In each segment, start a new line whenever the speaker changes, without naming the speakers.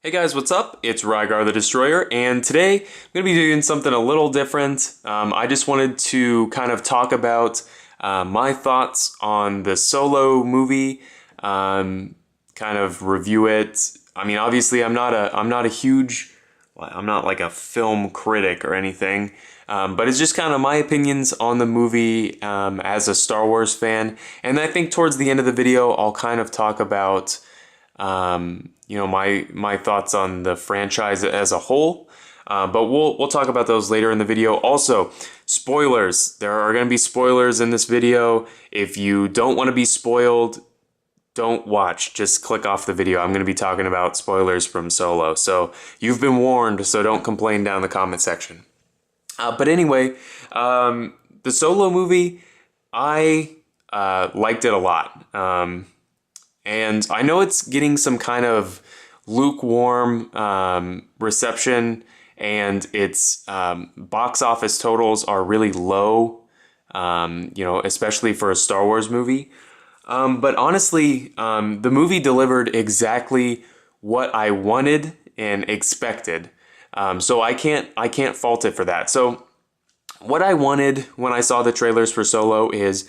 Hey guys, what's up? It's Rygar the Destroyer, and today I'm going to be doing something a little different. I just wanted to kind of talk about my thoughts on the Solo movie, kind of review it. I mean, obviously, I'm not a huge, I'm not like a film critic or anything, but it's just kind of my opinions on the movie as a Star Wars fan. And I think towards the end of the video, I'll kind of talk about my thoughts on the franchise as a whole. But we'll talk about those later in the video. Also, spoilers. There are going to be spoilers in this video. If you don't want to be spoiled, don't watch. Just click off the video. I'm going to be talking about spoilers from Solo. So you've been warned, so don't complain down in the comment section. But anyway, the Solo movie, I liked it a lot. And I know it's getting some kind of lukewarm reception, and its box office totals are really low, especially for a Star Wars movie. But honestly, the movie delivered exactly what I wanted and expected. So I can't fault it for that. So what I wanted when I saw the trailers for Solo is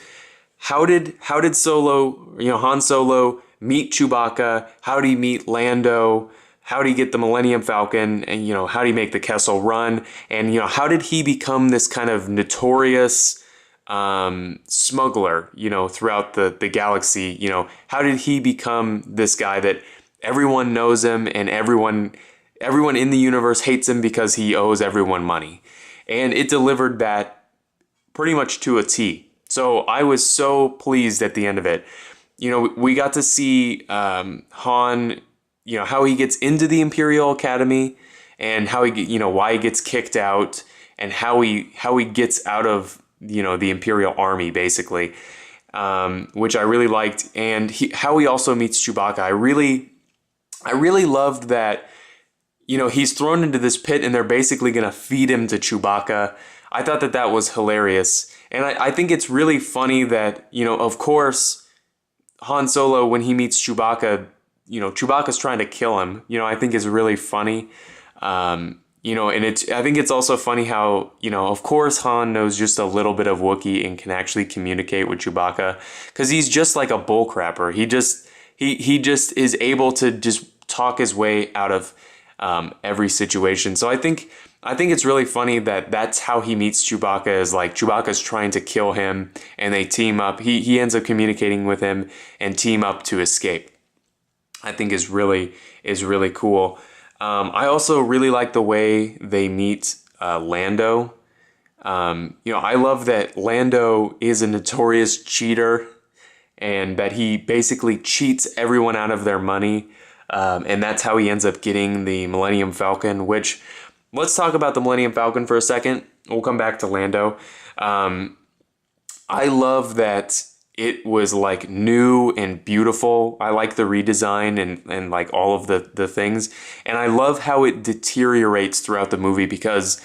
how did Solo, Han Solo meet Chewbacca? How did he meet Lando? How did he get the Millennium Falcon? And, how did he make the Kessel Run? And, how did he become this kind of notorious smuggler, throughout the galaxy? How did he become this guy that everyone knows him and everyone in the universe hates him because he owes everyone money? And it delivered that pretty much to a T. So I was so pleased at the end of it. We got to see Han, how he gets into the Imperial Academy and how why he gets kicked out and how he gets out of, the Imperial Army, basically, which I really liked. And how he also meets Chewbacca. I really loved that, he's thrown into this pit and they're basically going to feed him to Chewbacca. I thought that was hilarious. And I think it's really funny that, of course, Han Solo, when he meets Chewbacca, Chewbacca's trying to kill him, I think is really funny. And I think it's also funny how, of course Han knows just a little bit of Wookiee and can actually communicate with Chewbacca because he's just like a bullcrapper. He just is able to just talk his way out of every situation. So I think it's really funny that that's how he meets Chewbacca, is like Chewbacca's trying to kill him and they team up. He ends up communicating with him and team up to escape. I think is really cool. I also really like the way they meet Lando. I love that Lando is a notorious cheater and that he basically cheats everyone out of their money. And that's how he ends up getting the Millennium Falcon, which, let's talk about the Millennium Falcon for a second. We'll come back to Lando. I love that it was like new and beautiful. I like the redesign and like all of the things. And I love how it deteriorates throughout the movie because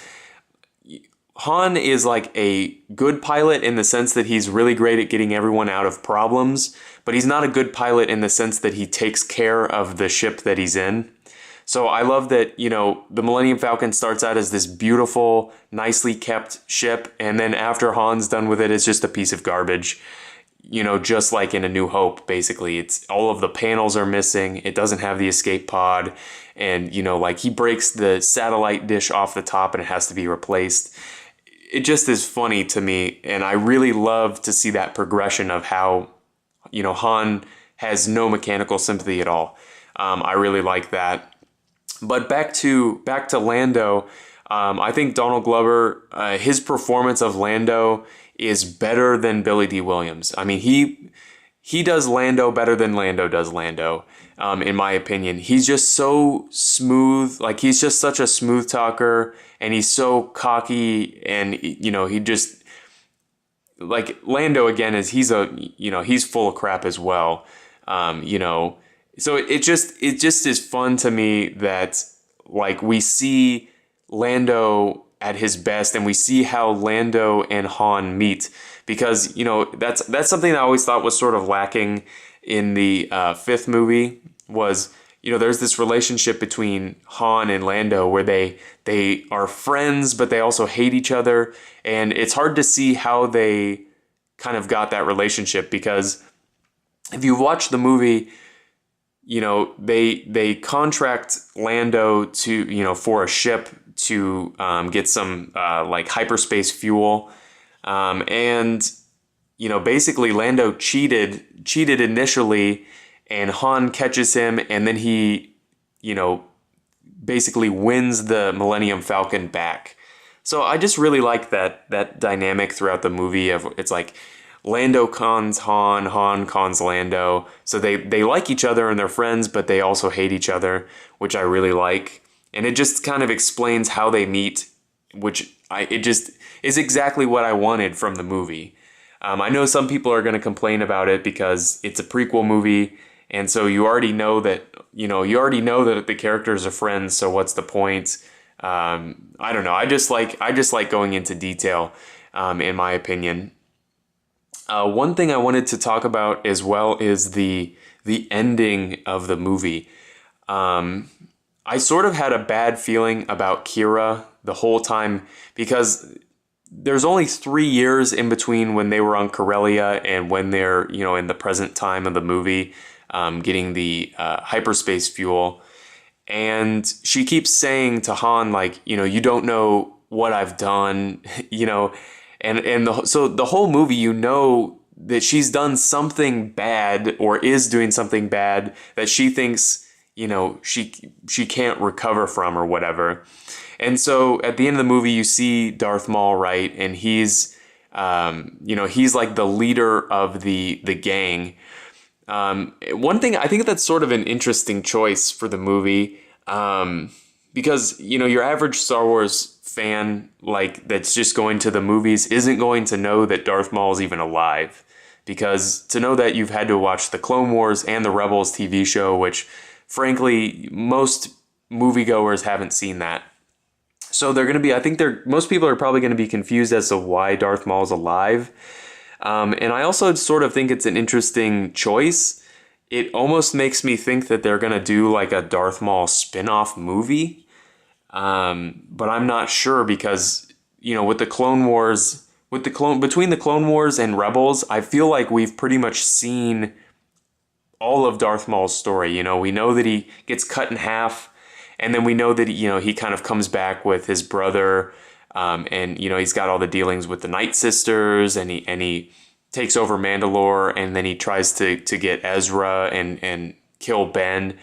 Han is like a good pilot in the sense that he's really great at getting everyone out of problems, but he's not a good pilot in the sense that he takes care of the ship that he's in. So I love that, the Millennium Falcon starts out as this beautiful, nicely kept ship, and then after Han's done with it, it's just a piece of garbage. Just like in A New Hope, basically. It's all of the panels are missing, it doesn't have the escape pod, and, like he breaks the satellite dish off the top and it has to be replaced. It just is funny to me, and I really love to see that progression of how, Han has no mechanical sympathy at all. I really like that. But back to Lando, I think Donald Glover, his performance of Lando is better than Billy D. Williams. I mean, he does Lando better than Lando does Lando, in my opinion. He's just so smooth, like he's just such a smooth talker, and he's so cocky, and he just, like Lando again he's full of crap as well, So it just is fun to me that like we see Lando at his best and we see how Lando and Han meet, because that's something that I always thought was sort of lacking in the fifth movie was there's this relationship between Han and Lando where they are friends, but they also hate each other. And it's hard to see how they kind of got that relationship, because if you watch the movie, they contract Lando to, for a ship to get some like hyperspace fuel. And basically Lando cheated initially, and Han catches him, and then he, basically wins the Millennium Falcon back. So I just really like that dynamic throughout the movie of, it's like Lando cons Han, Han cons Lando. So they like each other and they're friends, but they also hate each other, which I really like. And it just kind of explains how they meet, it just is exactly what I wanted from the movie. I know some people are going to complain about it because it's a prequel movie, and so you already know that the characters are friends. So what's the point? I don't know. I just like going into detail, in my opinion. One thing I wanted to talk about as well is the ending of the movie. I sort of had a bad feeling about Kira the whole time, because there's only 3 years in between when they were on Corellia and when they're, in the present time of the movie, getting the hyperspace fuel. And she keeps saying to Han, like, you don't know what I've done, so the whole movie, that she's done something bad, or is doing something bad that she thinks, she can't recover from or whatever. And so at the end of the movie, you see Darth Maul, right? And he's like the leader of the gang. One thing, I think that's sort of an interesting choice for the movie, because, your average Star Wars fan, like, that's just going to the movies isn't going to know that Darth Maul is even alive. Because to know that, you've had to watch the Clone Wars and the Rebels TV show, which, frankly, most moviegoers haven't seen that. So most people are probably going to be confused as to why Darth Maul's alive. And I also sort of think it's an interesting choice. It almost makes me think that they're going to do like a Darth Maul spin-off movie. But I'm not sure, because, with the Clone Wars, between the Clone Wars and Rebels, I feel like we've pretty much seen all of Darth Maul's story. We know that he gets cut in half. And then we know that, he kind of comes back with his brother, and, he's got all the dealings with the Night Sisters, and he takes over Mandalore, and then he tries to get Ezra and kill Ben.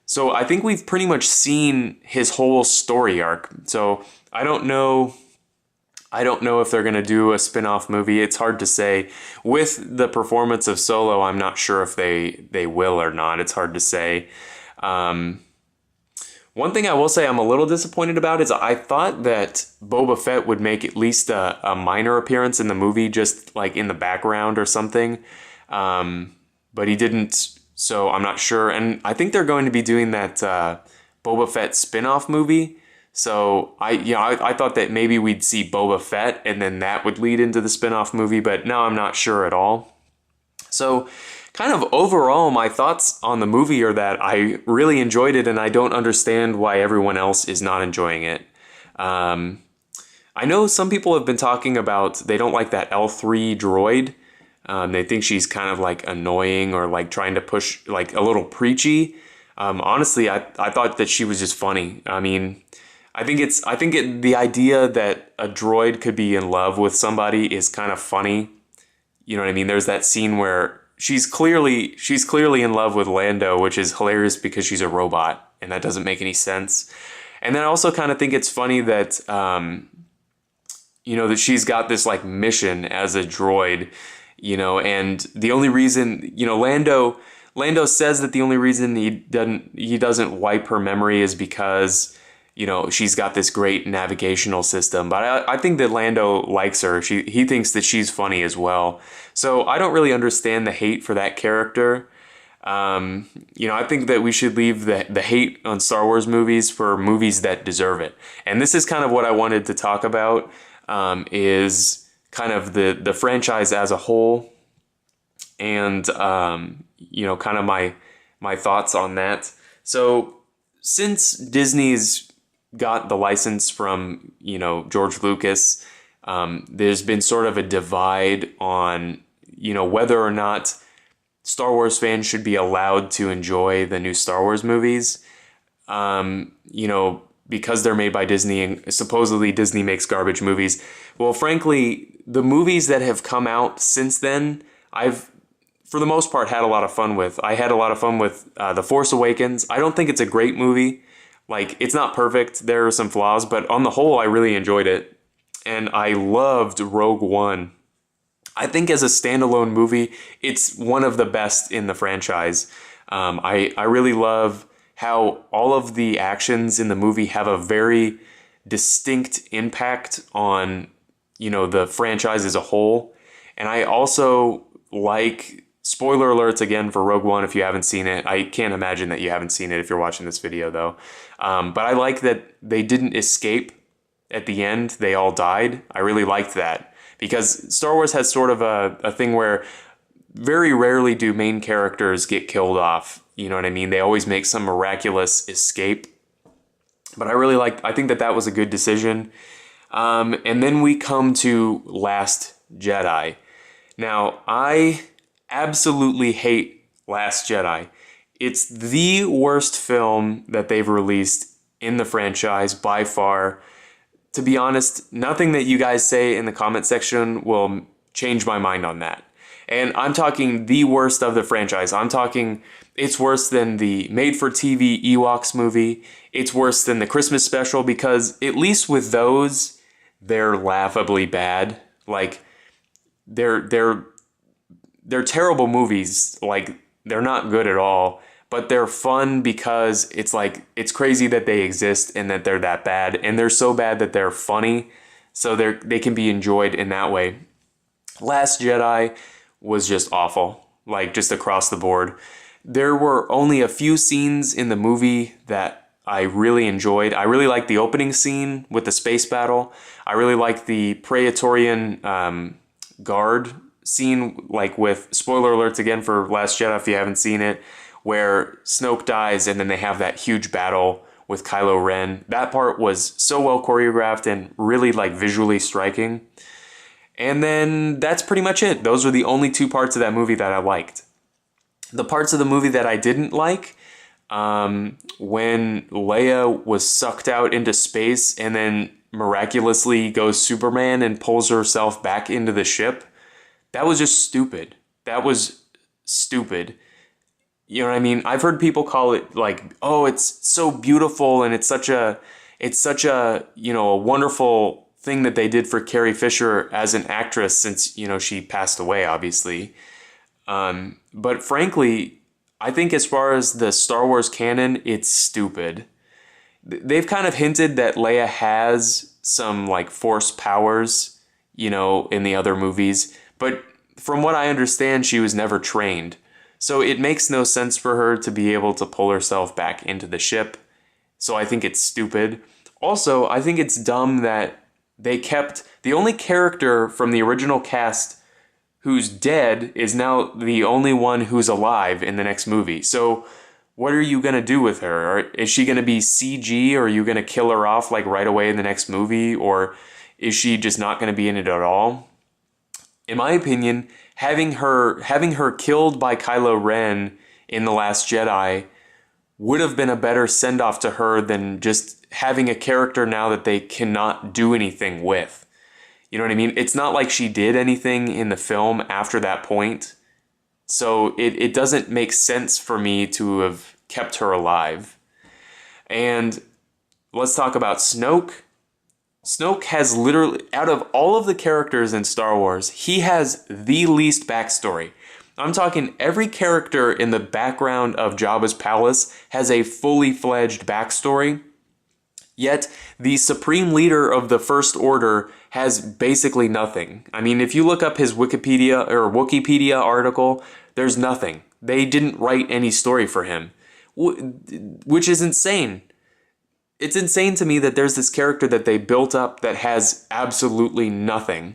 So I think we've pretty much seen his whole story arc. So I don't know if they're going to do a spin-off movie. It's hard to say. With the performance of Solo, I'm not sure if they will or not. It's hard to say. One thing I will say I'm a little disappointed about is I thought that Boba Fett would make at least a minor appearance in the movie, just like in the background or something. But he didn't, so I'm not sure. And I think they're going to be doing that Boba Fett spin-off movie. So I thought that maybe we'd see Boba Fett and then that would lead into the spin-off movie, but no, I'm not sure at all. So kind of overall, my thoughts on the movie are that I really enjoyed it, and I don't understand why everyone else is not enjoying it. I know some people have been talking about they don't like that L3 droid. They think she's kind of like annoying, or like trying to push, like a little preachy. Honestly, I thought that she was just funny. I mean, the idea that a droid could be in love with somebody is kind of funny. You know what I mean? There's that scene where she's clearly in love with Lando, which is hilarious because she's a robot, and that doesn't make any sense. And then I also kind of think it's funny that that she's got this like mission as a droid, and the only reason, Lando says that the only reason he doesn't wipe her memory is because she's got this great navigational system. But I think that Lando likes her. He thinks that she's funny as well. So I don't really understand the hate for that character. I think that we should leave the hate on Star Wars movies for movies that deserve it. And this is kind of what I wanted to talk about, is kind of the franchise as a whole, and kind of my thoughts on that. So since Disney's got the license from, George Lucas, there's been sort of a divide on, whether or not Star Wars fans should be allowed to enjoy the new Star Wars movies. Because they're made by Disney and supposedly Disney makes garbage movies. Well, frankly, the movies that have come out since then, I've, for the most part, had a lot of fun with. I had a lot of fun with The Force Awakens. I don't think it's a great movie. Like, it's not perfect. There are some flaws, but on the whole, I really enjoyed it. And I loved Rogue One. I think as a standalone movie, it's one of the best in the franchise. I really love how all of the actions in the movie have a very distinct impact on, the franchise as a whole. And I also like, spoiler alerts again for Rogue One if you haven't seen it. I can't imagine that you haven't seen it if you're watching this video though. But I like that they didn't escape at the end. They all died. I really liked that because Star Wars has sort of a thing where very rarely do main characters get killed off. You know what I mean? They always make some miraculous escape. But I think that was a good decision. And then we come to Last Jedi. Now, I absolutely hate Last Jedi. It's the worst film that they've released in the franchise by far. To be honest, nothing that you guys say in the comment section will change my mind on that. And I'm talking the worst of the franchise. I'm talking it's worse than the made-for-TV Ewoks movie. It's worse than the Christmas special because at least with those, they're laughably bad. Like they're terrible movies. Like they're not good at all, but they're fun because it's crazy that they exist and that they're that bad, and they're so bad that they're funny. So they can be enjoyed in that way. Last Jedi was just awful, like just across the board. There were only a few scenes in the movie that I really enjoyed. I really liked the opening scene with the space battle. I really liked the Praetorian guard scene, like with spoiler alerts again for Last Jedi if you haven't seen it, where Snoke dies and then they have that huge battle with Kylo Ren. That part was so well choreographed and really like visually striking. And then that's pretty much it. Those were the only two parts of that movie that I liked. The parts of the movie that I didn't like, when Leia was sucked out into space and then miraculously goes Superman and pulls herself back into the ship, that was just stupid. That was stupid. You know what I mean? I've heard people call it like, oh, it's so beautiful and it's such a, a wonderful thing that they did for Carrie Fisher as an actress since, she passed away, obviously. But frankly, I think as far as the Star Wars canon, it's stupid. They've kind of hinted that Leia has some like force powers, in the other movies. But from what I understand, she was never trained. So it makes no sense for her to be able to pull herself back into the ship. So I think it's stupid. Also, I think it's dumb that they kept the only character from the original cast who's dead is now the only one who's alive in the next movie. So what are you going to do with her? Or is she going to be CG, or are you going to kill her off like right away in the next movie? Or is she just not going to be in it at all? In my opinion, having her killed by Kylo Ren in The Last Jedi would have been a better send-off to her than just having a character now that they cannot do anything with. You know what I mean? It's not like she did anything in the film after that point. So it doesn't make sense for me to have kept her alive. And let's talk about Snoke. Snoke has literally, out of all of the characters in Star Wars, he has the least backstory. I'm talking every character in the background of Jabba's palace has a fully fledged backstory. Yet, the supreme leader of the First Order has basically nothing. I mean, if you look up his Wikipedia article, there's nothing. They didn't write any story for him, which is insane. It's insane to me that there's this character that they built up that has absolutely nothing.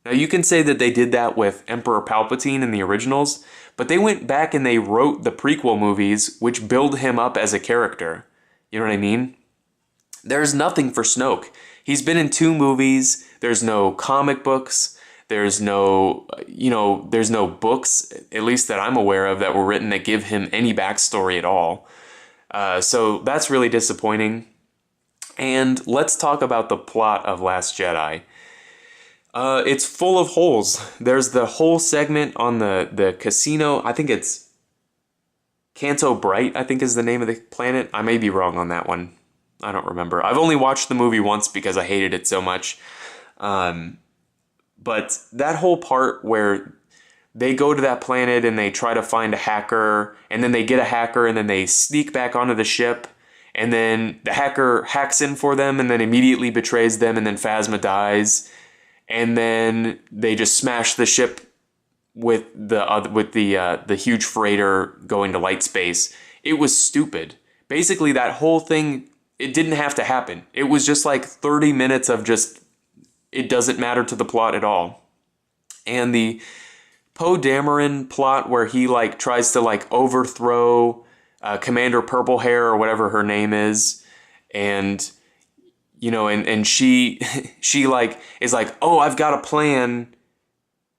Now, you can say that they did that with Emperor Palpatine in the originals, but they went back and they wrote the prequel movies, which build him up as a character. You know what I mean? There's nothing for Snoke. He's been in 2 movies. There's no comic books. There's no, there's no books, at least that I'm aware of, that were written that give him any backstory at all. So that's really disappointing. And let's talk about the plot of Last Jedi. It's full of holes. There's the whole segment on the casino. I think it's Canto Bright, I think is the name of the planet. I may be wrong on that one. I don't remember. I've only watched the movie once because I hated it so much. But that whole part where they go to that planet and they try to find a hacker, and then they get a hacker, and then they sneak back onto the ship, and then the hacker hacks in for them and then immediately betrays them, and then Phasma dies, and then they just smash the ship with the huge freighter going to light space. It was stupid. Basically, that whole thing, it didn't have to happen. It was just like 30 minutes of just, it doesn't matter to the plot at all. And the Poe Dameron plot where he like tries to like overthrow Commander Purplehair or whatever her name is, and and she like is like, oh, I've got a plan,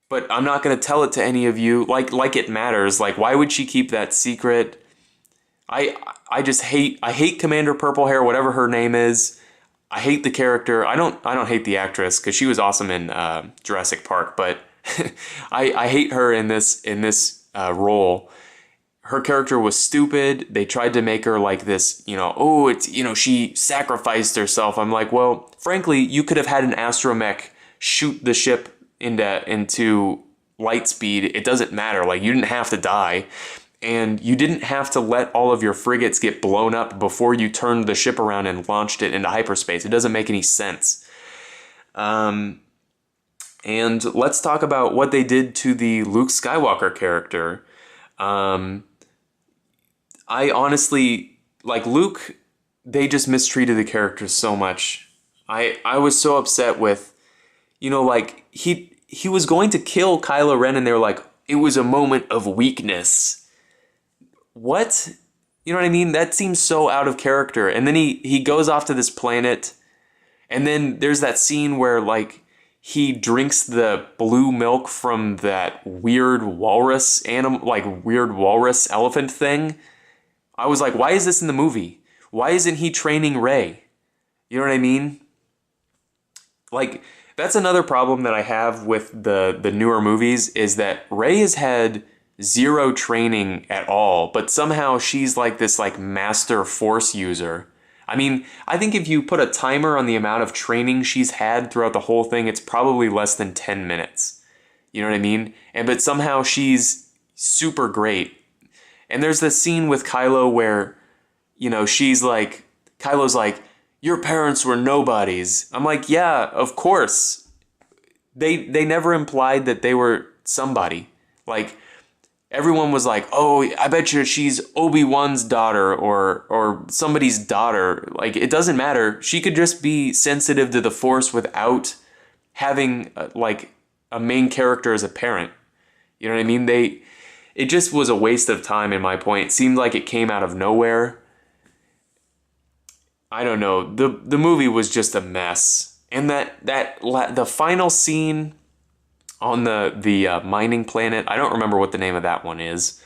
but I'm not going to tell it to any of you, like it matters. Like, why would she keep that secret? I just hate Commander Purplehair, whatever her name is. I hate the character. I don't hate the actress because she was awesome in Jurassic Park, but I hate her in this role. Her character was stupid. They tried to make her like this, she sacrificed herself. I'm like, well, frankly, you could have had an astromech shoot the ship into light speed. It doesn't matter. Like, you didn't have to die. And you didn't have to let all of your frigates get blown up before you turned the ship around and launched it into hyperspace. It doesn't make any sense. And let's talk about what they did to the Luke Skywalker character. I honestly, like Luke, they just mistreated the character so much. I was so upset with, he was going to kill Kylo Ren, and they were like, it was a moment of weakness. What? You know what I mean? That seems so out of character. And then he goes off to this planet, and then there's that scene where like he drinks the blue milk from that weird walrus elephant thing. I was like, why is this in the movie? Why isn't he training Rey? You know what I mean? Like, that's another problem that I have with the newer movies, is that Rey has had zero training at all, but somehow she's like this like master force user. I mean, I think if you put a timer on the amount of training she's had throughout the whole thing, it's probably less than 10 minutes. You know what I mean? But somehow she's super great. And there's this scene with Kylo where, Kylo's like, your parents were nobodies. I'm like, yeah, of course. They never implied that they were somebody. Like, everyone was like, oh, I bet you she's Obi-Wan's daughter or somebody's daughter. Like, it doesn't matter. She could just be sensitive to the Force without having, a main character as a parent. You know what I mean? It just was a waste of time, in my point. It seemed like it came out of nowhere. I don't know. The movie was just a mess. And the final scene on the mining planet, I don't remember what the name of that one is,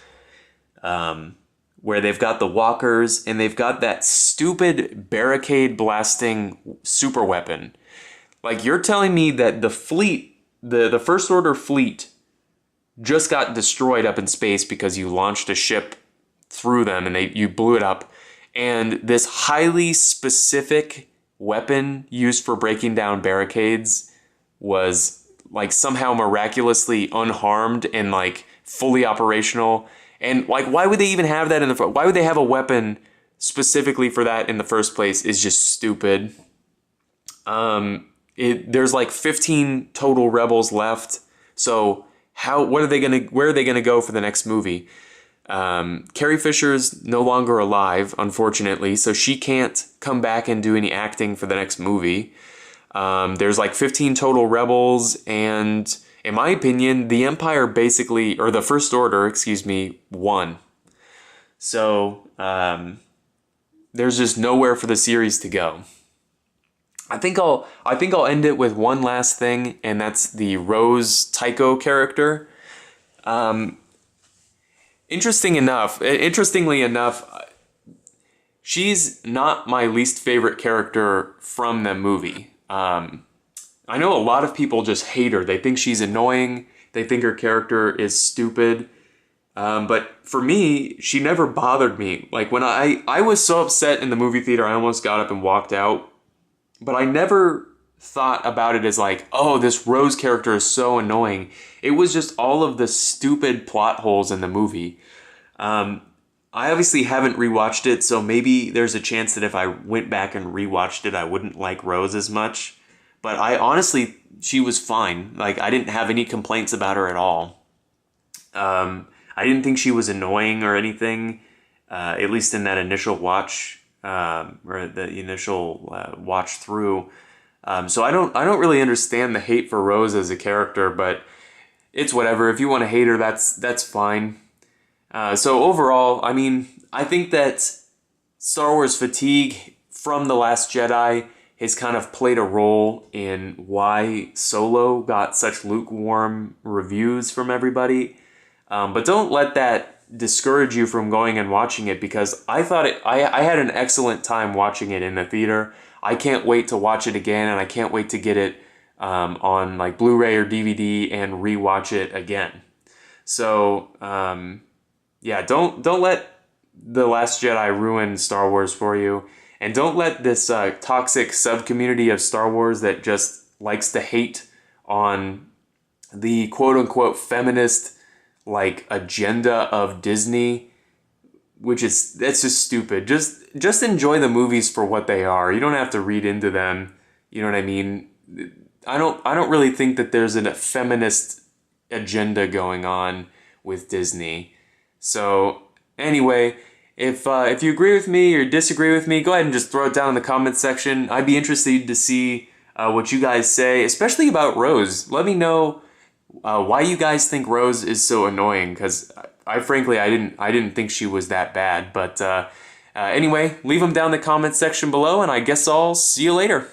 where they've got the walkers and they've got that stupid barricade blasting super weapon. Like, you're telling me that the fleet, the First Order fleet, just got destroyed up in space because you launched a ship through them and you blew it up, and this highly specific weapon used for breaking down barricades was like somehow miraculously unharmed and like fully operational. And like, why would they even have that why would they have a weapon specifically for that in the first place is just stupid. There's like 15 total rebels left, so where are they gonna go for the next movie? Carrie Fisher's no longer alive, unfortunately, so she can't come back and do any acting for the next movie. There's like 15 total rebels, and in my opinion, the Empire basically, or the First Order, excuse me, won. So there's just nowhere for the series to go. I think I'll end it with one last thing, and that's the Rose Tycho character. Interestingly enough, she's not my least favorite character from the movie. I know a lot of people just hate her. They think she's annoying. They think her character is stupid. But for me, she never bothered me. Like when I was so upset in the movie theater, I almost got up and walked out. But I never thought about it as like, oh, this Rose character is so annoying. It was just all of the stupid plot holes in the movie. I obviously haven't rewatched it, so maybe there's a chance that if I went back and rewatched it, I wouldn't like Rose as much. But I honestly, she was fine. Like, I didn't have any complaints about her at all. I didn't think she was annoying or anything, at least in that initial watch, or the initial watch through. So I don't really understand the hate for Rose as a character, but it's whatever. If you want to hate her, that's fine. So overall, I mean, I think that Star Wars fatigue from The Last Jedi has kind of played a role in why Solo got such lukewarm reviews from everybody. But don't let that discourage you from going and watching it, because I had an excellent time watching it in the theater. I can't wait to watch it again, and I can't wait to get it on like Blu-ray or DVD and rewatch it again. So yeah, don't let The Last Jedi ruin Star Wars for you, and don't let this toxic sub-community of Star Wars that just likes to hate on the quote-unquote feminist like agenda of Disney, that's just stupid. Just enjoy the movies for what they are. You don't have to read into them. You know what I mean? I don't really think that there's a feminist agenda going on with Disney. So anyway, if you agree with me or disagree with me, go ahead and just throw it down in the comments section. I'd be interested to see what you guys say, especially about Rose. Let me know why you guys think Rose is so annoying, because I frankly I didn't think she was that bad. But anyway, leave them down in the comments section below, and I guess I'll see you later.